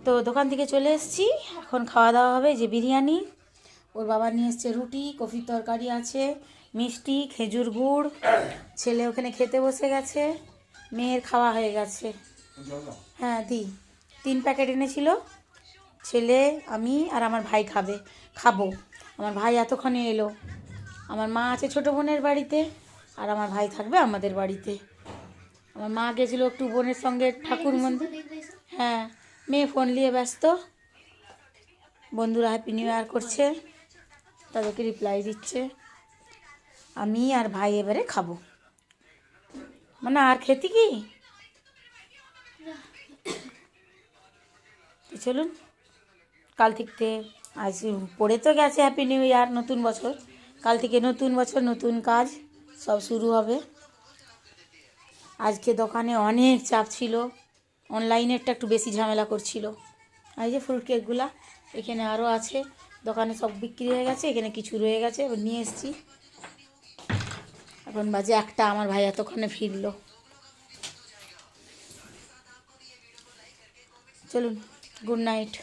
তো দোকান থেকে চলে এসেছি, এখন খাওয়া দাওয়া হবে। যে বিরিয়ানি, ওর বাবা নিয়ে এসছে রুটি, কফির তরকারি আছে, মিষ্টি, খেজুর গুড়। ছেলে ওখানে খেতে বসে গেছে, মেয়ের খাওয়া হয়ে গেছে। হ্যাঁ 3 প্যাকেট এনেছিল। ছেলে, আমি আর আমার ভাই খাবো। আমার ভাই এতক্ষণে এলো। আমার মা আছে ছোটো বোনের বাড়িতে, আর আমার ভাই থাকবে আমাদের বাড়িতে। আমার মা গেছিলো একটু বোনের সঙ্গে ঠাকুর মন্দির। হ্যাঁ, মেয়ে ফোন নিয়ে ব্যস্ত। বন্ধুরা হ্যাপি নিউ ইয়ার করছে, তাদেরকে রিপ্লাই দিচ্ছে। আমি আর ভাই এবারে খাবো। মানে আর খেতে কি, চলুন। কাল থেকে আজ পড়ে তো গেছে হ্যাপি নিউ ইয়ার, নতুন বছর। কাল থেকে নতুন বছর, নতুন কাজ সব শুরু হবে। আজকে দোকানে অনেক চাপ ছিল, অনলাইনেরটা একটু বেশি ঝামেলা করছিল। এই যে ফ্রুট কেকগুলা এখানে আরও আছে, দোকানে সব বিক্রি হয়ে গেছে, এখানে কিছু রয়ে গেছে, নিয়ে এসেছি। এখন বাজে 1টা, আমার ভাই এতক্ষণে ফিরলো। চলুন, গুড নাইট।